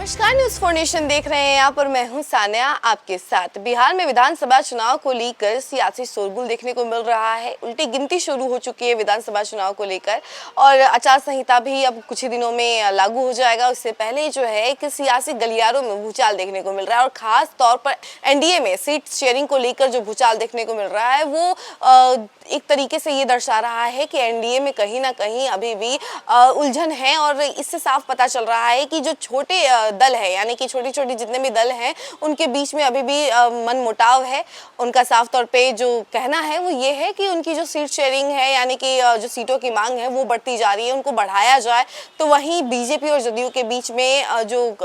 नमस्कार, news for nation देख रहे हैं यहाँ पर मैं हूँ सानिया आपके साथ। बिहार में विधानसभा चुनाव को लेकर सियासी शोरगुल देखने को मिल रहा है। उल्टी गिनती शुरू हो चुकी है विधानसभा चुनाव को लेकर और आचार संहिता भी अब कुछ ही दिनों में लागू हो जाएगा। उससे पहले जो है कि सियासी गलियारों में भूचाल देखने को मिल रहा है और खास तौर पर एनडीए में सीट शेयरिंग को लेकर जो भूचाल देखने को मिल रहा है वो एक तरीके से ये दर्शा रहा है कि एनडीए में कहीं ना कहीं अभी भी उलझन है और इससे साफ पता चल रहा है कि जो छोटे दल है यानी कि छोटी छोटी जितने भी दल हैं उनके बीच में अभी भी मनमुटाव है। उनका साफ तौर पे जो कहना है वो ये है कि उनकी जो सीट शेयरिंग है यानी कि जो सीटों की मांग है वो बढ़ती जा रही है, उनको बढ़ाया जाए। तो वहीं बीजेपी और जदयू के बीच में जो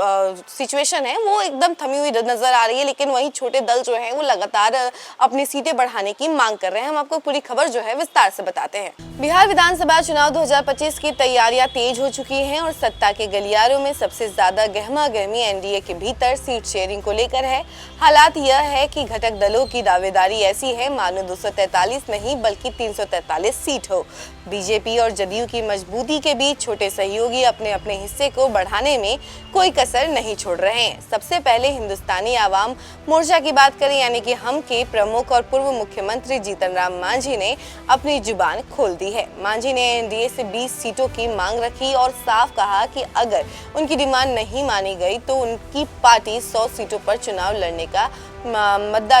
सिचुएशन है वो एकदम थमी हुई नजर आ रही है, लेकिन वहीं छोटे दल जो है वो लगातार अपनी सीटें बढ़ाने की मांग कर रहे हैं। हम आपको पूरी खबर जो है विस्तार से बताते हैं। बिहार विधानसभा चुनाव 2025 की तैयारियां तेज हो चुकी हैं और सत्ता के गलियारों में सबसे ज्यादा गहमा गहमी एनडीए के भीतर सीट शेयरिंग को लेकर है। हालात यह है कि घटक दलों की दावेदारी ऐसी है मानो 243 नहीं बल्कि 343 सीट हो। बीजेपी और जदयू की मजबूती के बीच छोटे सहयोगी अपने अपने हिस्से को बढ़ाने में कोई कसर नहीं छोड़ रहे हैं। सबसे पहले हिंदुस्तानी आवाम मोर्चा की बात करें यानी कि हम के प्रमुख और पूर्व मुख्यमंत्री जीतन राम मांझी ने अपनी जुबान खोल दी है। मांझी ने एनडीए से 20 सीटों की मांग रखी और साफ कहा कि अगर उनकी डिमांड नहीं मानी गई तो उनकी पार्टी 100 सीटों पर चुनाव लड़ने का मुद्दा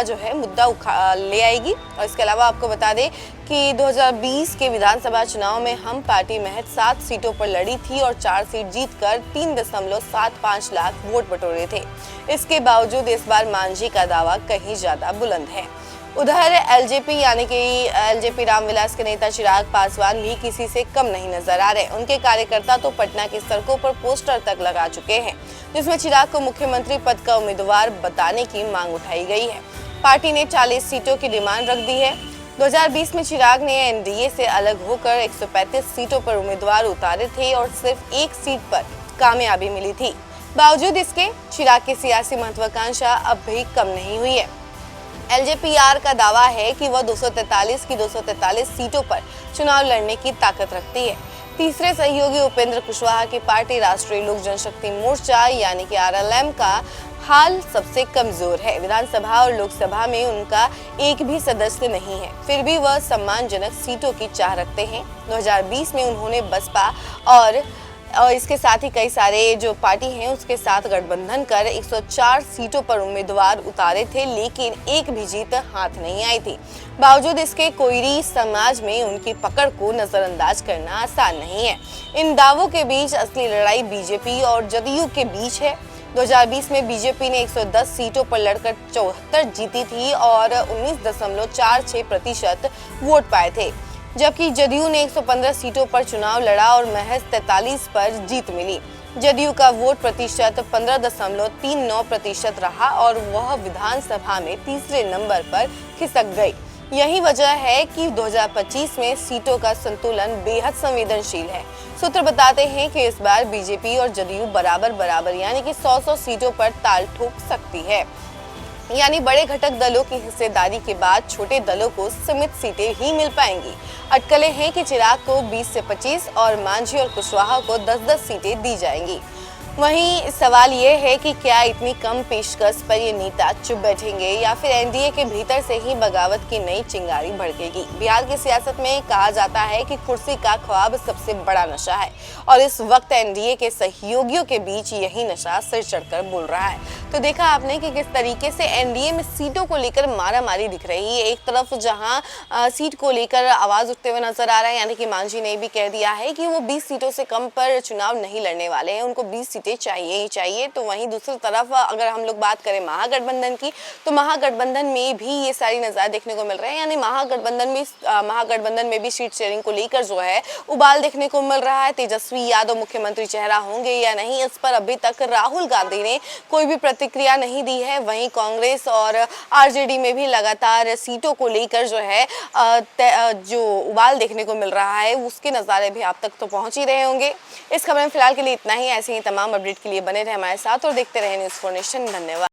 ले आएगी। और इसके अलावा आपको बता दें कि 2020 के विधानसभा चुनाव में हम पार्टी महज 7 सीटों पर लड़ी थी और 4 सीट जीतकर 3.75 लाख वोट बटोरे थे। इसके बावजूद इस बार मांझी का दावा कहीं ज्यादा बुलंद है। उधर एलजेपी यानी कि एलजेपी रामविलास के नेता चिराग पासवान भी किसी से कम नहीं नजर आ रहे। उनके कार्यकर्ता तो पटना की सड़कों पर पोस्टर तक लगा चुके हैं जिसमें चिराग को मुख्यमंत्री पद का उम्मीदवार बताने की मांग उठाई गई है। पार्टी ने 40 सीटों की डिमांड रख दी है। 2020 में चिराग ने एनडीए से अलग होकर 135 सीटों पर उम्मीदवार उतारे थे और सिर्फ एक सीट पर कामयाबी मिली थी। बावजूद इसके चिराग की सियासी महत्वाकांक्षा अब भी कम नहीं हुई है। एलजेपीआर का दावा है कि वह 243 की 243 सीटों पर चुनाव लड़ने की ताकत रखती है। तीसरे सहयोगी उपेंद्र कुशवाहा की पार्टी राष्ट्रीय लोक जनशक्ति मोर्चा यानी कि आरएलएम का हाल सबसे कमजोर है। विधानसभा और लोकसभा में उनका एक भी सदस्य नहीं है, फिर भी वह सम्मानजनक सीटों की चाह रखते हैं। 2020 में उन्होंने बसपा और इसके साथ ही कई सारे जो पार्टी हैं उसके साथ गठबंधन कर 104 सीटों पर उम्मीदवार उतारे थे, लेकिन एक भी जीत हाथ नहीं आई थी। बावजूद इसके कोयरी समाज में उनकी पकड़ को नजरअंदाज करना आसान नहीं है। इन दावों के बीच असली लड़ाई बीजेपी और जदयू के बीच है। 2020 में बीजेपी ने 110 सीटों पर लड़कर 74 जीती थी और 19.46% वोट पाए थे, जबकि जदयू ने 115 सीटों पर चुनाव लड़ा और महज 43 पर जीत मिली। जदयू का वोट प्रतिशत 15.39% रहा और वह विधानसभा में तीसरे नंबर पर खिसक गई। यही वजह है कि 2025 में सीटों का संतुलन बेहद संवेदनशील है। सूत्र बताते हैं कि इस बार बीजेपी और जदयू बराबर यानी कि 100 सीटों पर ताल ठोक सकती है। यानी बड़े घटक दलों की हिस्सेदारी के बाद छोटे दलों को सीमित सीटें ही मिल पाएंगी। अटकलें हैं कि चिराग को 20 से 25 और मांझी और कुशवाहा को 10-10 सीटें दी जाएंगी। वहीं सवाल ये है कि क्या इतनी कम पेशकश पर ये नेता चुप बैठेंगे या फिर एनडीए के भीतर से ही बगावत की नई चिंगारी भड़केगी। बिहार की सियासत में कहा जाता है कि कुर्सी का ख्वाब सबसे बड़ा नशा है और इस वक्त एनडीए के सहयोगियों के बीच यही नशा सिर चढ़कर बोल रहा है। तो देखा आपने कि किस तरीके से एनडीए में सीटों को लेकर मारामारी दिख रही है। एक तरफ जहां सीट को लेकर आवाज उठते हुए नजर आ रहा है यानी कि मांझी ने भी कह दिया है कि वो 20 सीटों से कम पर चुनाव नहीं लड़ने वाले हैं, उनको 20 चाहिए ही चाहिए। तो वहीं दूसरी तरफ अगर हम लोग बात करें महागठबंधन की, तो महागठबंधन में भी ये सारी नज़ारे देखने को मिल रहे हैं। यानी महागठबंधन में भी सीट शेयरिंग को लेकर जो है उबाल देखने को मिल रहा है। तेजस्वी यादव मुख्यमंत्री चेहरा होंगे या नहीं, इस पर अभी तक राहुल गांधी ने कोई भी प्रतिक्रिया नहीं दी है। वहीं कांग्रेस और आरजेडी में भी लगातार सीटों को लेकर जो है जो उबाल देखने को मिल रहा है उसके नज़ारे भी आप तक तो पहुंच ही रहे होंगे। इस खबर में फिलहाल के लिए इतना ही। ऐसे ही तमाम अपडेट के लिए बने रहे हमारे साथ और देखते रहे न्यूज़ फॉर नेशन। धन्यवाद।